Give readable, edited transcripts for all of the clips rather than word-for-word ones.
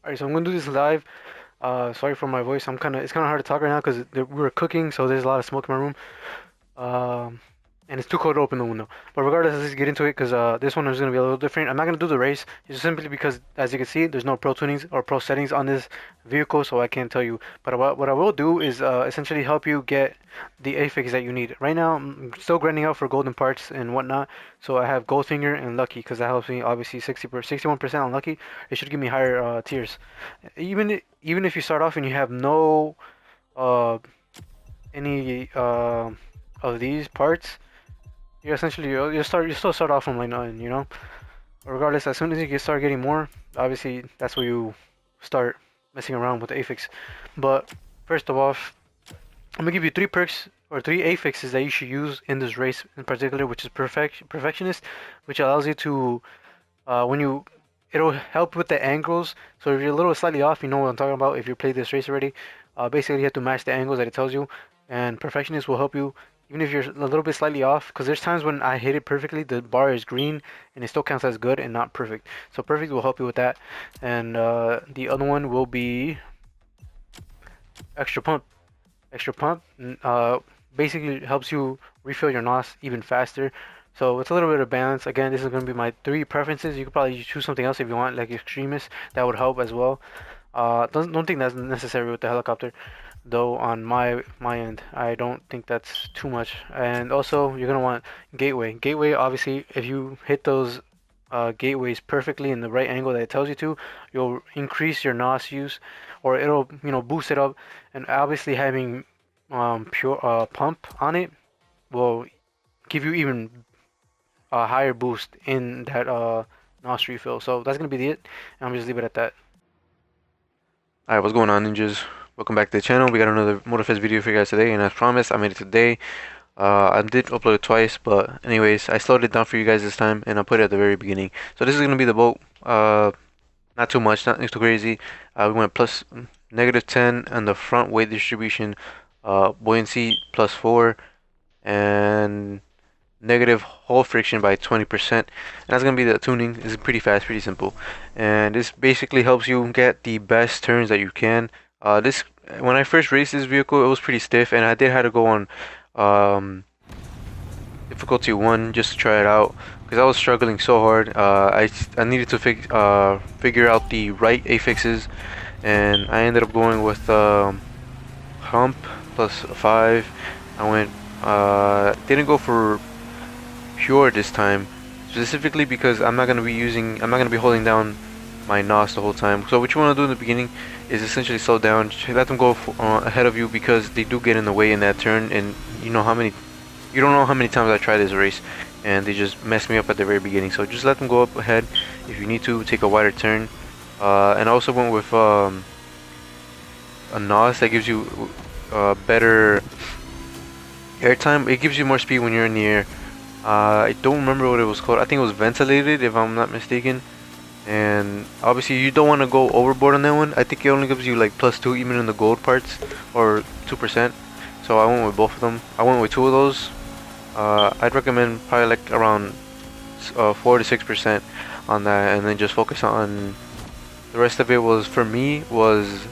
Alright, so I'm gonna do this live. Sorry for my voice. It's kind of hard to talk right now because we were cooking, so there's a lot of smoke in my room. Um, and it's too cold to open the window. But regardless, let's just get into it because this one is going to be a little different. I'm not going to do the race just simply because, as you can see, there's no pro tunings or pro settings on this vehicle, so I can't tell you. But what I will do is essentially help you get the affix that you need. Right now, I'm still grinding out for golden parts and whatnot, so I have Goldfinger and Lucky because that helps me obviously 61% on Lucky. It should give me higher tiers. Even if you start off and you have no uh, any of these parts, you essentially you still start off from line nine, you know. Regardless, as soon as you start getting more, obviously that's where you start messing around with the affix. But first of all, I'm gonna give you three perks or three affixes that you should use in this race in particular, which is perfectionist, which allows you to when you it'll help with the angles. So if you're a little slightly off, you know what I'm talking about. If you played this race already, basically you have to match the angles that it tells you, and perfectionist will help you even if you're a little bit slightly off. Because there's times when I hit it perfectly, the bar is green, and it still counts as good and not perfect. So perfect will help you with that, and the other one will be extra pump. Extra pump basically helps you refill your NOS even faster. So it's a little bit of balance. Again, this is going to be my three preferences. You could probably choose something else if you want, like extremist. That would help as well. Don't think that's necessary with the helicopter, though. On my end, I don't think that's too much. And also, you're gonna want gateway. Gateway, obviously, if you hit those gateways perfectly in the right angle that it tells you to, you'll increase your NOS use, or it'll boost it up. And obviously, having pure pump on it will give you even a higher boost in that NOS refill. So that's gonna be it. And I'm just leave it at that. Alright, what's going on, ninjas? Welcome back to the channel. We got another Motorfest video for you guys today, and as promised, I made it today. I did upload it twice, but anyways, I slowed it down for you guys this time, and I put it at the very beginning. So this is gonna be the boat. Not too much, not too crazy. We went plus -10 on the front weight distribution, buoyancy +4, and negative hull friction by 20%, and that's gonna be the tuning. It's pretty fast, pretty simple, and this basically helps you get the best turns that you can. This When I first raced this vehicle, it was pretty stiff, and I did have to go on um, difficulty 1 just to try it out because I was struggling so hard. I needed to figure out the right affixes, and I ended up going with hump +5. I went didn't go for pure this time, specifically because I'm not gonna be holding down my NOS the whole time. So what you want to do in the beginning is essentially slow down, let them go ahead of you because they do get in the way in that turn, and you don't know how many times I tried this race and they just messed me up at the very beginning. So just let them go up ahead. If you need to, take a wider turn. And I also went with a NOS that gives you better airtime. It gives you more speed when you're in the air. I don't remember what it was called. I think it was ventilated, if I'm not mistaken. And obviously, you don't want to go overboard on that one. I think it only gives you like +2 even in the gold parts, or 2%. So I went with both of them. I went with two of those. I'd recommend probably like around 4 to 6% on that, and then just focus on the rest of it. Was for me was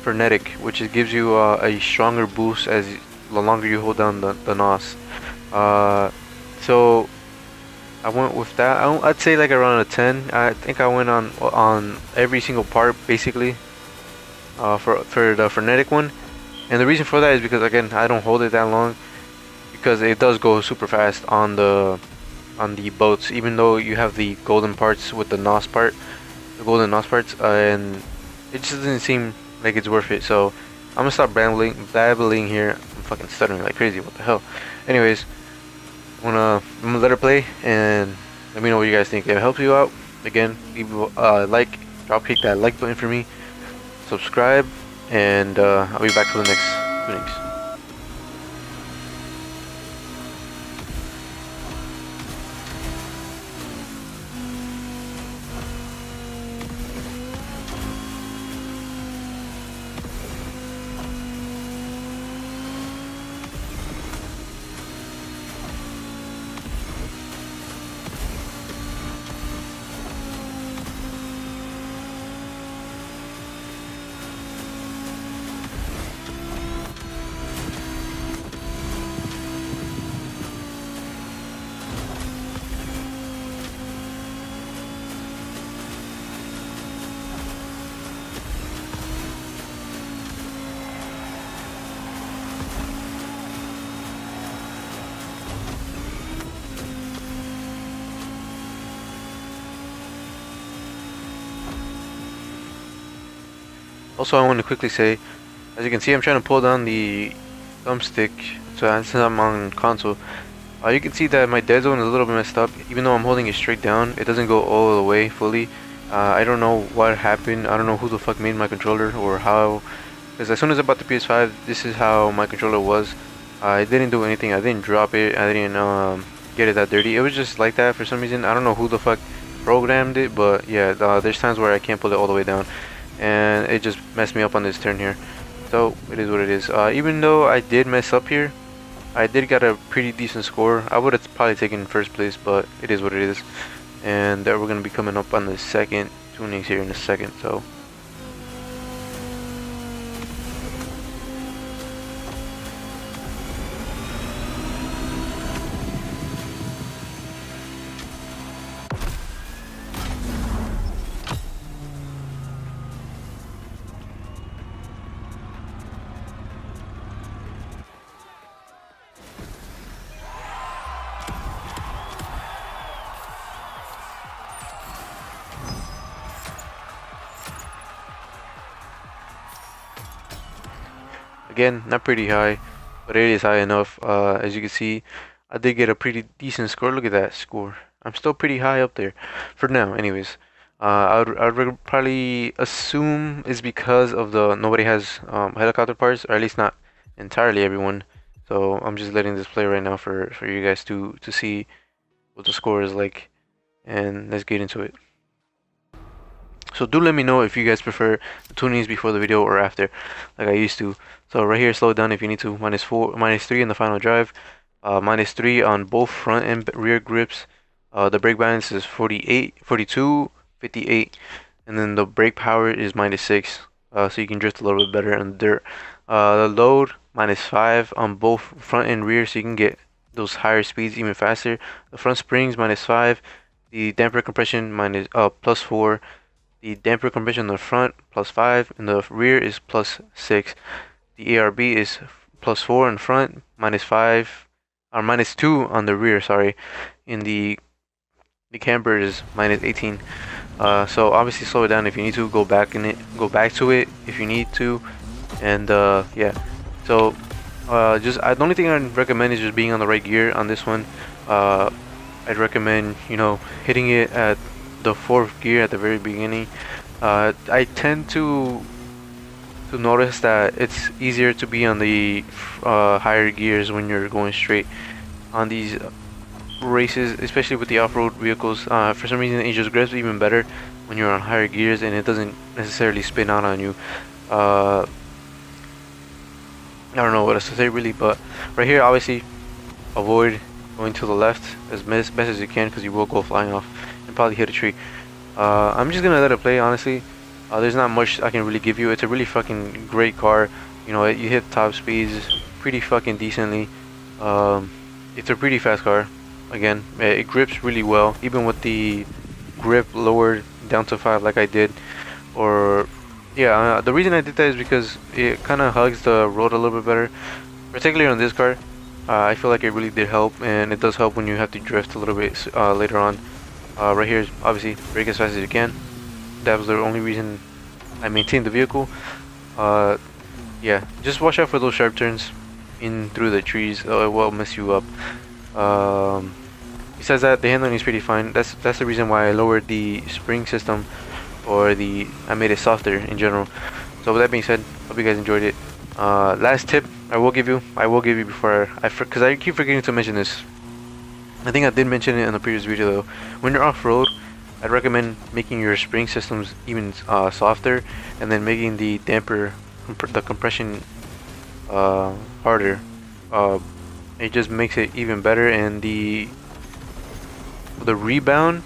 frenetic, which it gives you a stronger boost as the longer you hold down the NOS. So I went with that. I'd say like around a 10. I think I went on every single part basically for the frenetic one. And the reason for that is because again I don't hold it that long because it does go super fast on the boats, even though you have the golden parts with the NOS part, the golden NOS parts, and it just doesn't seem like it's worth it. So I'm gonna stop babbling here. I'm fucking stuttering like crazy. What the hell? Anyways, I'm gonna let her play and let me know what you guys think. If it helps you out, again, leave a like, kick that like button for me, subscribe, and I'll be back for the next tunings. Also, I want to quickly say, as you can see, I'm trying to pull down the thumbstick, so since I'm on console, you can see that my dead zone is a little bit messed up. Even though I'm holding it straight down, it doesn't go all the way fully. I don't know what happened. I don't know who the fuck made my controller or how. Because as soon as I bought the PS5, this is how my controller was. I didn't do anything. I didn't drop it. I didn't get it that dirty. It was just like that for some reason. I don't know who the fuck programmed it, but yeah, there's times where I can't pull it all the way down, and it just messed me up on this turn here. So it is what it is. Even though I did mess up here, I did get a pretty decent score. I would have probably taken first place, but it is what it is. And we're gonna be coming up on the second tunings here in a second. So. Again, not pretty high, but it is high enough. As you can see, I did get a pretty decent score. Look at that score. I'm still pretty high up there for now. Anyways, I would probably assume it's because of the nobody has helicopter parts, or at least not entirely everyone. So I'm just letting this play right now for you guys to see what the score is like, and let's get into it. So do let me know if you guys prefer the tunings before the video or after, like I used to. So right here, slow it down if you need to. -4, -3 in the final drive. -3 on both front and rear grips. The brake balance is 48, 42, 58. And then the brake power is -6. So you can drift a little bit better in the dirt. The load, -5 on both front and rear, so you can get those higher speeds even faster. The front springs, -5. The damper compression, +4. The damper compression in the front, +5, and the rear is +6. The ARB is +4 in front, -5, or -2 on the rear, sorry. In the camber is -18. So obviously slow it down if you need to, go back to it if you need to, and yeah. So the only thing I'd recommend is just being on the right gear on this one. I'd recommend, hitting it at the 4th gear at the very beginning. I tend to notice that it's easier to be on the higher gears when you're going straight on these races, especially with the off-road vehicles. For some reason, it just grips even better when you're on higher gears, and it doesn't necessarily spin out on you. I don't know what else to say really, but right here, obviously, avoid going to the left as best as you can, because you will go flying off and probably hit a tree. I'm just gonna let it play, honestly. There's not much I can really give you. It's a really fucking great car. You hit top speeds pretty fucking decently. It's a pretty fast car. Again, it grips really well, even with the grip lowered down to 5 like I did. Or yeah, the reason I did that is because it kind of hugs the road a little bit better, particularly on this car. I feel like it really did help, and it does help when you have to drift a little bit later on. Right here is obviously brake as fast as you can. That was the only reason I maintained the vehicle. Yeah, just watch out for those sharp turns in through the trees. It will mess you up. Besides that, the handling is pretty fine. That's the reason why I lowered the spring system, or I made it softer in general. So with that being said, hope you guys enjoyed it. Last tip I will give you before because I keep forgetting to mention this. I think I did mention it in the previous video though. When you're off-road, I'd recommend making your spring systems even softer, and then making the damper, the compression harder. It just makes it even better, and the rebound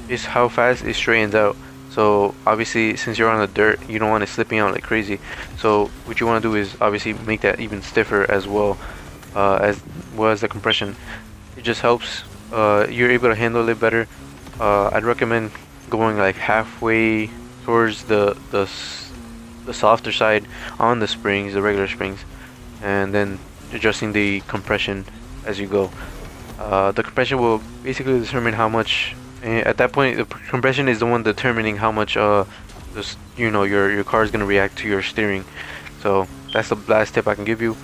is how fast it straightens out. So obviously, since you're on the dirt, you don't want it slipping out like crazy. So what you want to do is obviously make that even stiffer as well as the compression. It just helps. You're able to handle it better. I'd recommend going like halfway towards the softer side on the springs, the regular springs, and then adjusting the compression as you go. The compression will basically determine how much. At that point, the compression is the one determining how much just your car is gonna react to your steering. So that's the last tip I can give you.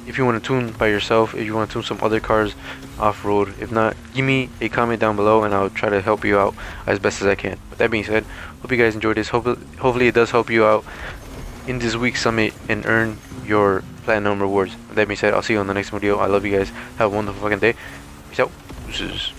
If you want to tune by yourself, if you want to tune some other cars off-road, if not, give me a comment down below and I'll try to help you out as best as I can. With that being said, hope you guys enjoyed this. Hopefully it does help you out in this week's summit and earn your platinum rewards. With that being said, I'll see you on the next video. I love you guys. Have a wonderful fucking day. Peace out. Deuces.